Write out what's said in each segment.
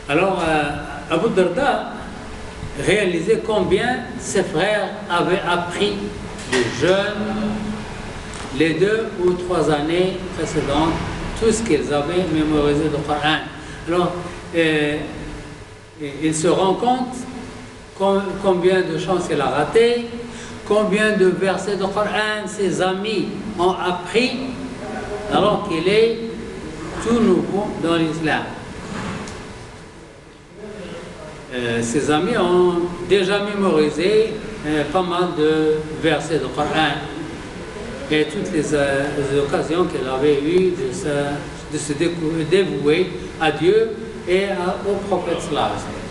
Alors, Abu Darda réalisait combien ses frères avaient appris le jeûne les 2 ou 3 années précédentes, tout ce qu'ils avaient mémorisé du Coran. Alors, il se rend compte combien de chances il a raté, combien de versets du Coran ses amis ont appris, alors qu'il est tout nouveau dans l'islam. Ses amis ont déjà mémorisé pas mal de versets du Coran et toutes les occasions qu'il avait eues de se dévouer à Dieu et au prophète sallallahu alayhi wa sallam.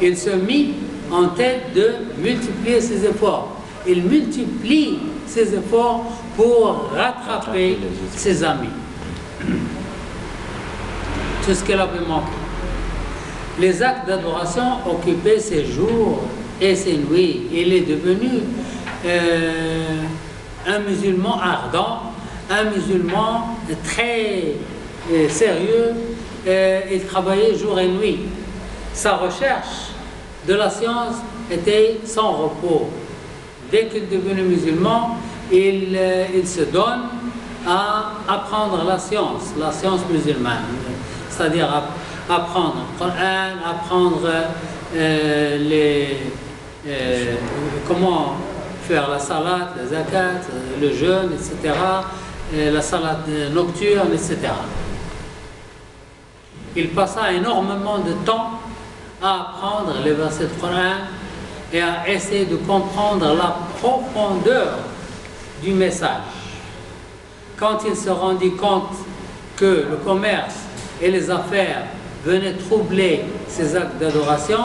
Il se mit en tête de multiplier ses efforts. Il multiplie ses efforts pour rattraper ses amis. Tout ce qu'elle avait manqué. Les actes d'adoration occupaient ses jours et ses nuits. Il est devenu un musulman ardent, un musulman très sérieux. Il travaillait jour et nuit. Sa recherche de la science était sans repos. Dès qu'il est devenu musulman, il se donne à apprendre la science musulmane, c'est-à-dire apprendre le Coran, apprendre comment faire la salat, la zakat, le jeûne, etc., la salat nocturne, etc. Il passa énormément de temps à apprendre les versets du Coran et à essayer de comprendre la profondeur du message. Quand il se rendit compte que le commerce et les affaires venaient troubler ses actes d'adoration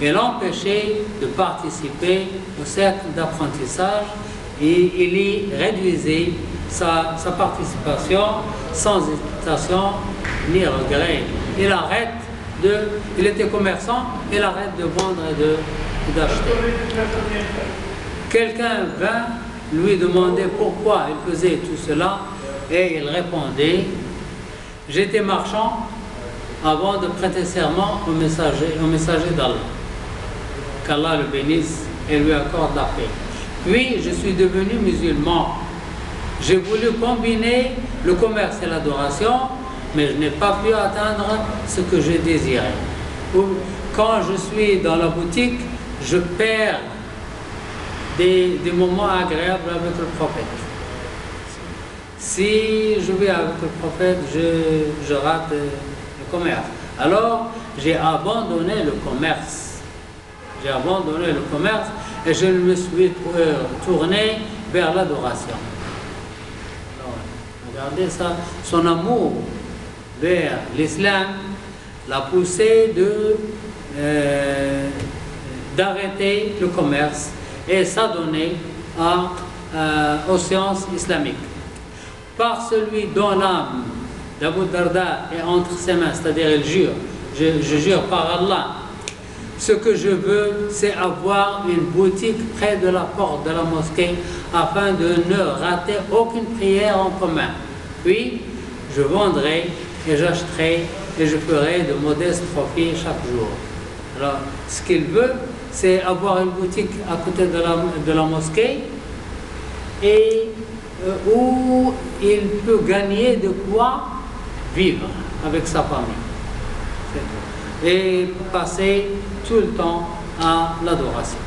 et l'empêcher de participer au cercle d'apprentissage, et il y réduisait sa participation sans hésitation ni regret. Il était commerçant, il arrête de vendre et d'acheter. Quelqu'un vint lui demander pourquoi il faisait tout cela et il répondait: j'étais marchand avant de prêter serment au messager d'Allah, qu'Allah le bénisse et lui accorde la paix. Puis je suis devenu musulman. J'ai voulu combiner le commerce et l'adoration, mais je n'ai pas pu atteindre ce que je désirais. Quand je suis dans la boutique, je perds des moments agréables avec le prophète. Si je vais avec le prophète, je rate le commerce. Alors, j'ai abandonné le commerce. Et je me suis tourné vers l'adoration. Regardez ça, son amour vers l'islam l'a poussé d'arrêter le commerce et s'adonner aux sciences islamiques. Par celui dont l'âme d'Abu Darda est entre ses mains, c'est-à-dire il jure, je jure par Allah, ce que je veux, c'est avoir une boutique près de la porte de la mosquée afin de ne rater aucune prière en commun. Puis, je vendrai et j'achèterai et je ferai de modestes profits chaque jour. Alors, ce qu'il veut, c'est avoir une boutique à côté de la mosquée et où il peut gagner de quoi vivre avec sa famille. Et passer tout le temps à l'adoration.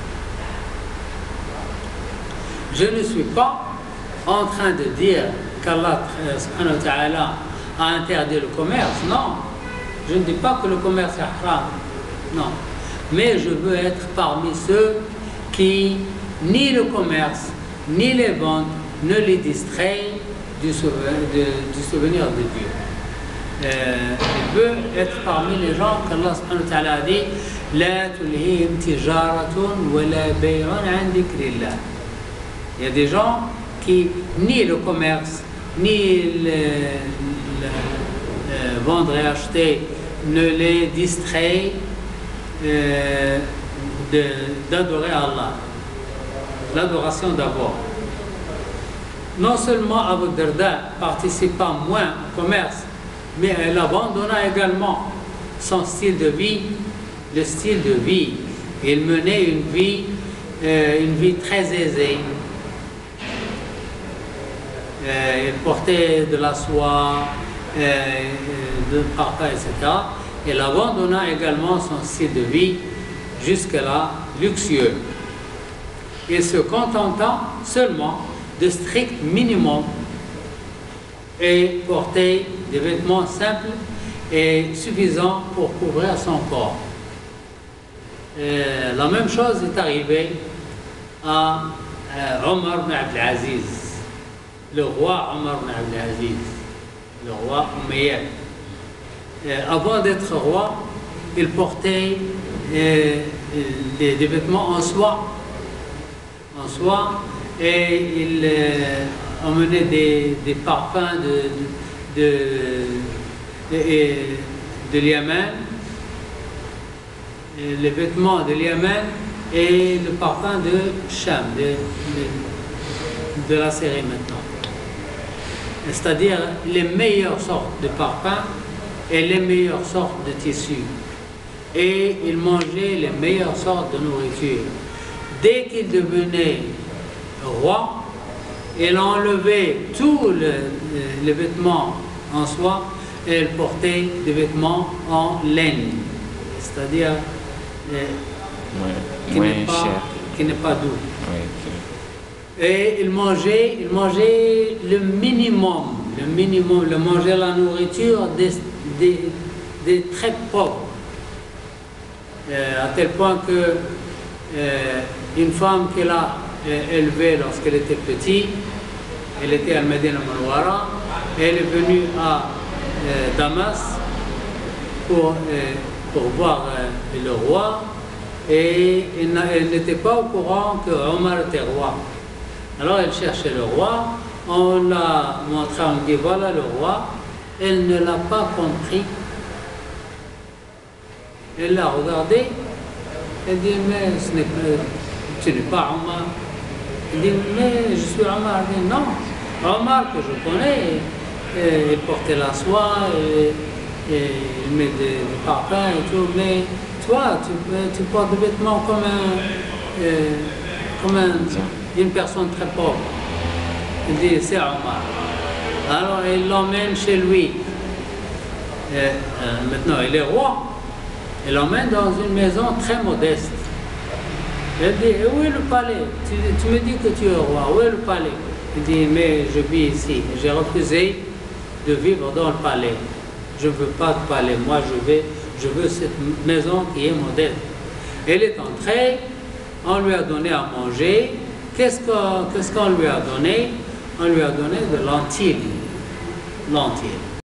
Je ne suis pas en train de dire qu'Allah subhanahu wa ta'ala a interdit le commerce, non. Je ne dis pas que le commerce est haram, non. Mais je veux être parmi ceux qui, ni le commerce, ni les ventes, ne les distraient du souvenir de Dieu. Il veut être parmi les gens qu'Allah subhanahu wa ta'ala a dit La tulhihim tijaratun wa la bay'un an dhikrillah. Il y a des gens qui, ni le commerce, ni le vendre et acheter ne les distraient d'adorer Allah. L'adoration d'abord. Non seulement Abu Darda participa moins au commerce, mais elle abandonna également son style de vie, le style de vie. Il menait une vie très aisée. Il portait de la soie, de parfum, etc. Il abandonna également son style de vie jusque-là luxueux. Il se contenta seulement de strict minimum et portait des vêtements simples et suffisants pour couvrir son corps. La même chose est arrivée à Omar ibn Abd al-Aziz, le roi Omar ibn Abd al-Aziz, le roi Omeyyad. Avant d'être roi, il portait des vêtements en soie, et il emmenait des parfums de Yémen, les vêtements de Yémen et le parfum de Cham, de la Syrie maintenant. C'est-à-dire les meilleures sortes de parfums et les meilleures sortes de tissus. Et il mangeait les meilleures sortes de nourriture. Dès qu'il devenait roi, il enlevait tous les vêtements en soie et il portait des vêtements en laine, c'est-à-dire qui n'est pas doux. Oui. Et il mangeait le minimum, il mangeait la nourriture des très pauvres, à tel point que une femme qu'il a élevée lorsqu'elle était petite, elle était à Medina Munawwara, elle est venue à Damas pour voir le roi, et elle n'était pas au courant que Omar était roi. Alors elle cherchait le roi, on l'a montré, on dit voilà le roi, elle ne l'a pas compris. Elle l'a regardé, elle dit mais tu n'es pas Omar. Elle dit mais je suis Omar. Elle dit non, Omar que je connais, il portait la soie, et il met des parfums et tout, mais toi tu portes des vêtements comme une personne très pauvre. Il dit c'est Omar. Alors il l'emmène chez lui. Maintenant il est roi. Il l'emmène dans une maison très modeste. Elle dit où est le palais? Tu me dis que tu es roi, où est le palais? Il dit mais je vis ici. J'ai refusé de vivre dans le palais. Je ne veux pas de palais. Moi je veux cette maison qui est modeste. Elle est entrée, on lui a donné à manger. Qu'est-ce qu'on lui a donné? On lui a donné de lentilles.